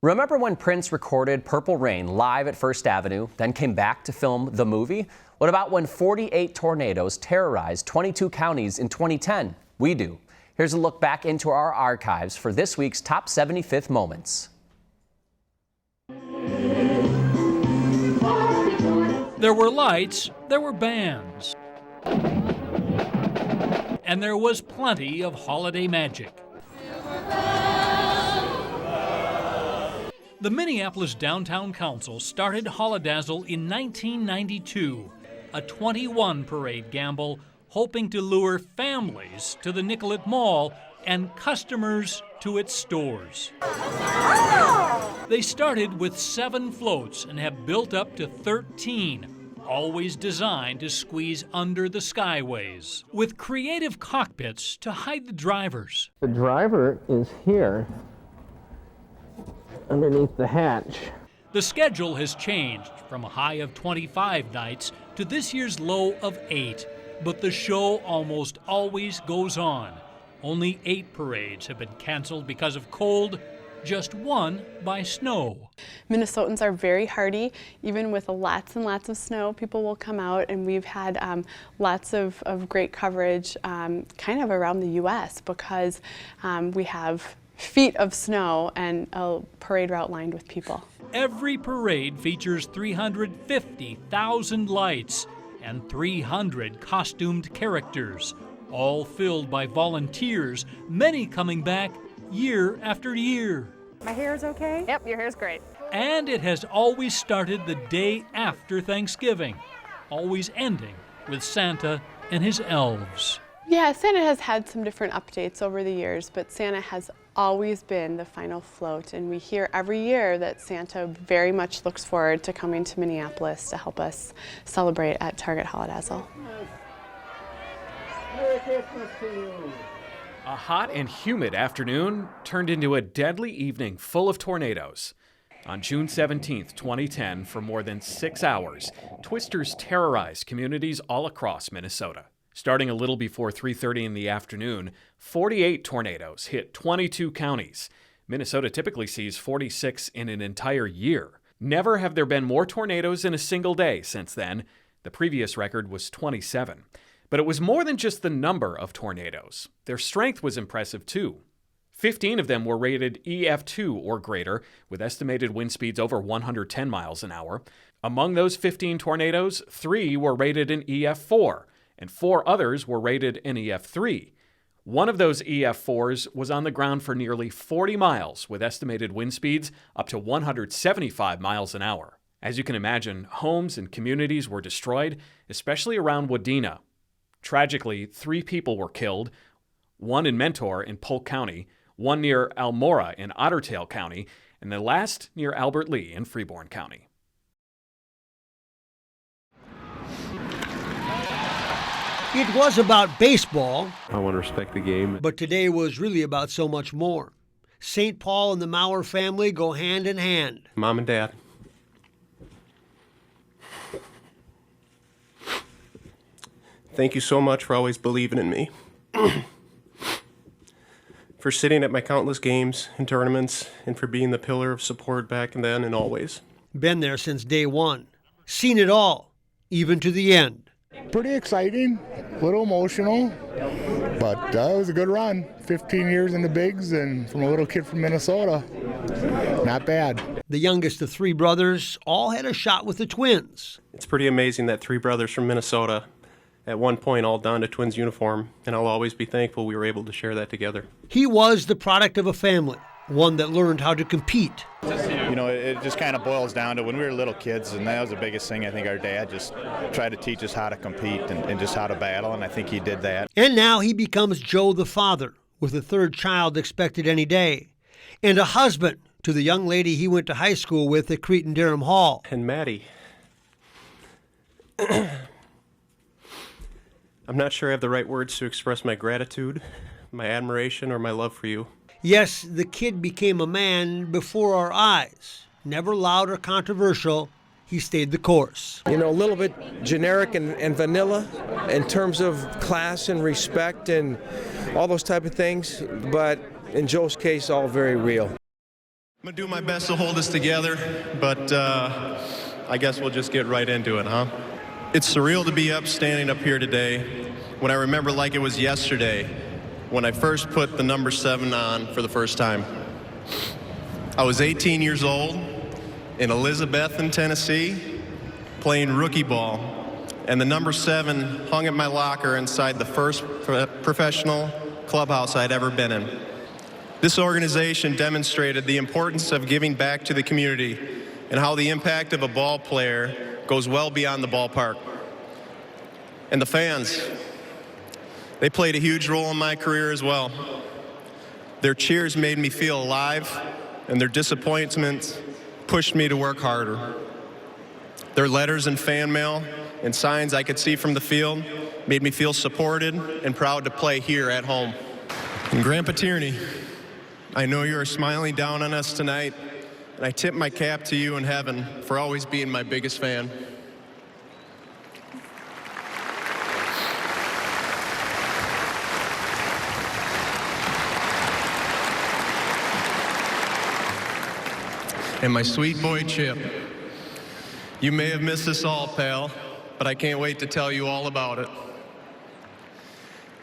Remember when Prince recorded Purple Rain live at First Avenue, then came back to film the movie? What about when 48 tornadoes terrorized 22 counties in 2010? We do. Here's a look back into our archives for this week's Top 75th Moments. There were lights, there were bands, and there was plenty of holiday magic. The Minneapolis Downtown Council started Holidazzle in 1992, a 21 parade gamble hoping to lure families to the Nicollet Mall and customers to its stores. They started with 7 floats and have built up to 13, always designed to squeeze under the skyways, with creative cockpits to hide the drivers. The driver is here, underneath the hatch. The schedule has changed from a high of 25 nights to this year's low of 8, but the show almost always goes on. Only 8 parades have been canceled because of cold, just 1 by snow. Minnesotans are very hardy. Even with lots and lots of snow, people will come out, and we've had lots of great coverage kind of around the U.S. because we have feet of snow and a parade route lined with people. Every parade features 350,000 lights and 300 costumed characters, all filled by volunteers, many coming back year after year. My hair's okay? Yep, your hair's great. And it has always started the day after Thanksgiving, always ending with Santa and his elves. Yeah, Santa has had some different updates over the years, but Santa has always been the final float, and we hear every year that Santa very much looks forward to coming to Minneapolis to help us celebrate at Target Holidazzle. Merry Christmas to you. A hot and humid afternoon turned into a deadly evening full of tornadoes. On June 17, 2010, for more than 6 hours, twisters terrorized communities all across Minnesota. Starting a little before 3:30 in the afternoon, 48 tornadoes hit 22 counties. Minnesota typically sees 46 in an entire year. Never have there been more tornadoes in a single day since then. The previous record was 27. But it was more than just the number of tornadoes. Their strength was impressive too. 15 of them were rated EF2 or greater, with estimated wind speeds over 110 miles an hour. Among those 15 tornadoes, 3 were rated an EF4, and 4 others were rated an EF3. One of those EF4s was on the ground for nearly 40 miles, with estimated wind speeds up to 175 miles an hour. As you can imagine, homes and communities were destroyed, especially around Wadena. Tragically, 3 people were killed, 1 in Mentor in Polk County, 1 near Almora in Otter Tail County, and the last near Albert Lea in Freeborn County. It was about baseball. I want to respect the game. But today was really about so much more. St. Paul and the Maurer family go hand in hand. Mom and Dad. Thank you so much for always believing in me. For sitting at my countless games and tournaments, and for being the pillar of support back then and always. Been there since day one. Seen it all, even to the end. Pretty exciting, a little emotional, but it was a good run. 15 years in the bigs, and from a little kid from Minnesota, not bad. The youngest of 3 brothers all had a shot with the Twins. It's pretty amazing that 3 brothers from Minnesota at one point all donned a Twins uniform, and I'll always be thankful we were able to share that together. He was the product of a family, one that learned how to compete. You know, it just kind of boils down to when we were little kids, and that was the biggest thing. I think our dad just tried to teach us how to compete and just how to battle, and I think he did that. And now he becomes Joe the father, with a 3rd child expected any day, and a husband to the young lady he went to high school with at Cretin-Derham Hall. And Maddie. I'm not sure I have the right words to express my gratitude, my admiration, or my love for you. Yes, the kid became a man before our eyes. Never loud or controversial, he stayed the course. You know, a little bit generic and vanilla in terms of class and respect and all those type of things, but in Joe's case, all very real. going to do my best to hold us together, but I guess we'll just get right into it, huh? It's surreal to be standing up here today when I remember like it was yesterday when I first put the number 7 on for the first time. I was 18 years old in Elizabethton, Tennessee, playing rookie ball, and the number 7 hung at my locker inside the first professional clubhouse I'd ever been in. This organization demonstrated the importance of giving back to the community and how the impact of a ball player goes well beyond the ballpark. And the fans, they played a huge role in my career as well. Their cheers made me feel alive, and their disappointments pushed me to work harder. Their letters and fan mail and signs I could see from the field made me feel supported and proud to play here at home. And Grandpa Tierney, I know you are smiling down on us tonight, and I tip my cap to you in heaven for always being my biggest fan. And my sweet boy Chip, you may have missed us all, pal, but I can't wait to tell you all about it.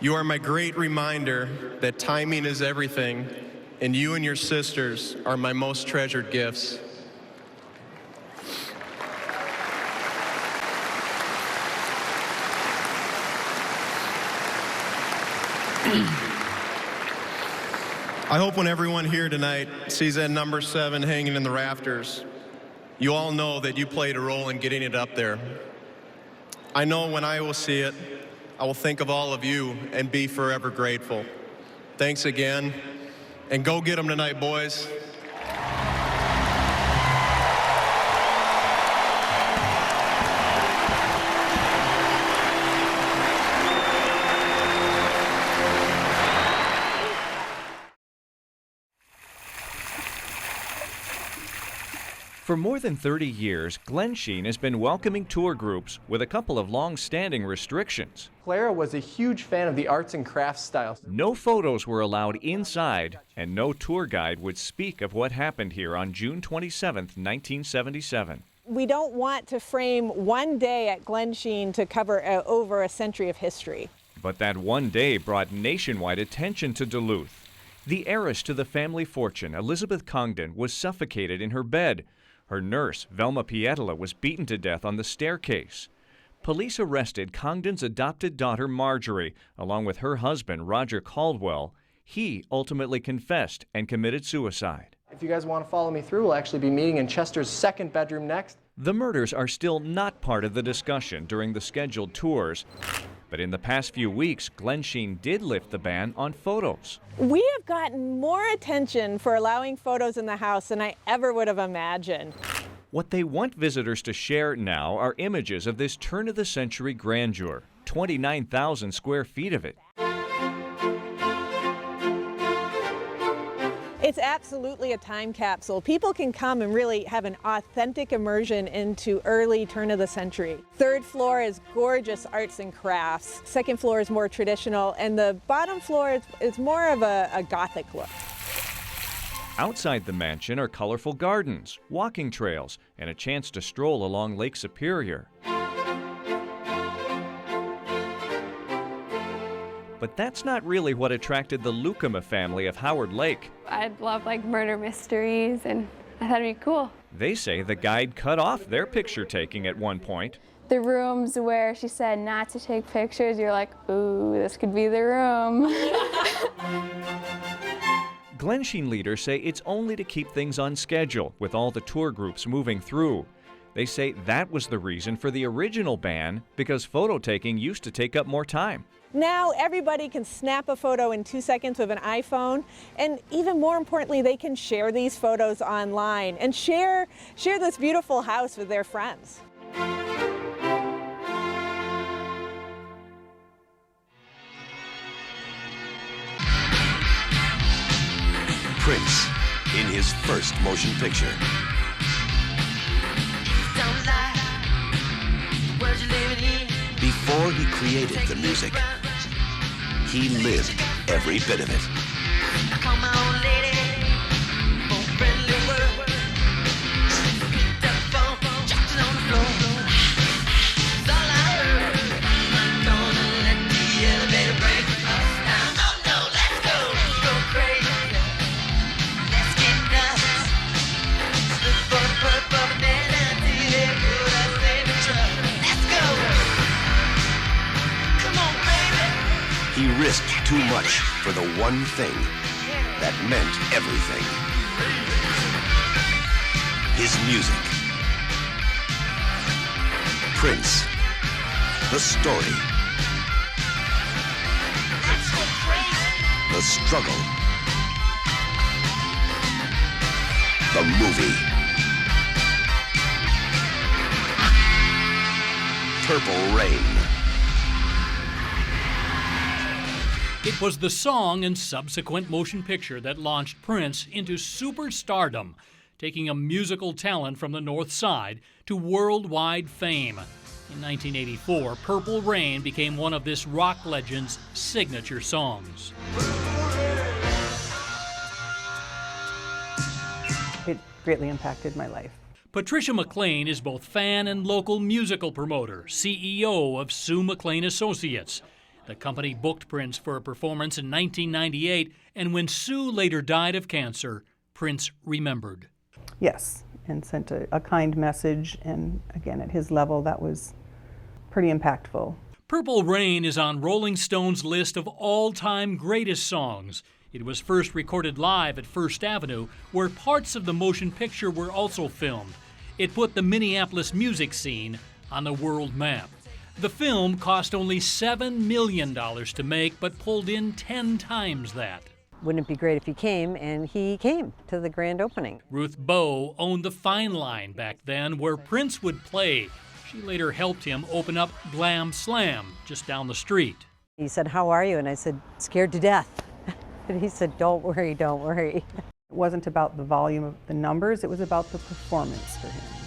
You are my great reminder that timing is everything, and you and your sisters are my most treasured gifts. I hope when everyone here tonight sees that number 7 hanging in the rafters, you all know that you played a role in getting it up there. I know when I will see it, I will think of all of you and be forever grateful. Thanks again, and go get them tonight, boys. For more than 30 years, Glensheen has been welcoming tour groups with a couple of long-standing restrictions. Clara was a huge fan of the arts and crafts style. No photos were allowed inside, and no tour guide would speak of what happened here on June 27, 1977. We don't want to frame one day at Glensheen to cover over a century of history. But that one day brought nationwide attention to Duluth. The heiress to the family fortune, Elizabeth Congdon, was suffocated in her bed. Her nurse, Velma Pietala, was beaten to death on the staircase. Police arrested Congdon's adopted daughter, Marjorie, along with her husband, Roger Caldwell. He ultimately confessed and committed suicide. If you guys want to follow me through, we'll actually be meeting in Chester's second bedroom next. The murders are still not part of the discussion during the scheduled tours. But in the past few weeks, Glensheen did lift the ban on photos. We have gotten more attention for allowing photos in the house than I ever would have imagined. What they want visitors to share now are images of this turn-of-the-century grandeur, 29,000 square feet of it. It's absolutely a time capsule. People can come and really have an authentic immersion into early turn of the century. Third floor is gorgeous arts and crafts. Second floor is more traditional, and the bottom floor is more of a Gothic look. Outside the mansion are colorful gardens, walking trails, and a chance to stroll along Lake Superior. But that's not really what attracted the Lucama family of Howard Lake. I love murder mysteries, and I thought it'd be cool. They say the guide cut off their picture taking at one point. The rooms where she said not to take pictures, you're like, ooh, this could be the room. Glensheen leaders say it's only to keep things on schedule with all the tour groups moving through. They say that was the reason for the original ban, because photo taking used to take up more time. Now everybody can snap a photo in 2 seconds with an iPhone, and even more importantly, they can share these photos online and share this beautiful house with their friends. Prince in his first motion picture. Before he created the music, he lived every bit of it. too much for the one thing that meant everything. His music. Prince. The story. The struggle. The movie. Purple Rain. It was the song and subsequent motion picture that launched Prince into superstardom, taking a musical talent from the North Side to worldwide fame. In 1984, Purple Rain became one of this rock legend's signature songs. It greatly impacted my life. Patricia McLean is both fan and local musical promoter, CEO of Sue McLean Associates. The company booked Prince for a performance in 1998, and when Sue later died of cancer, Prince remembered. Yes, and sent a kind message, and again, at his level, that was pretty impactful. Purple Rain is on Rolling Stone's list of all-time greatest songs. It was first recorded live at First Avenue, where parts of the motion picture were also filmed. It put the Minneapolis music scene on the world map. The film cost only $7 million to make, but pulled in 10 times that. Wouldn't it be great if he came? And he came to the grand opening. Ruth Bowe owned the Fine Line back then, where Prince would play. She later helped him open up Glam Slam just down the street. He said, "How are you?" And I said, "Scared to death." And he said, "Don't worry, don't worry." It wasn't about the volume of the numbers, it was about the performance for him.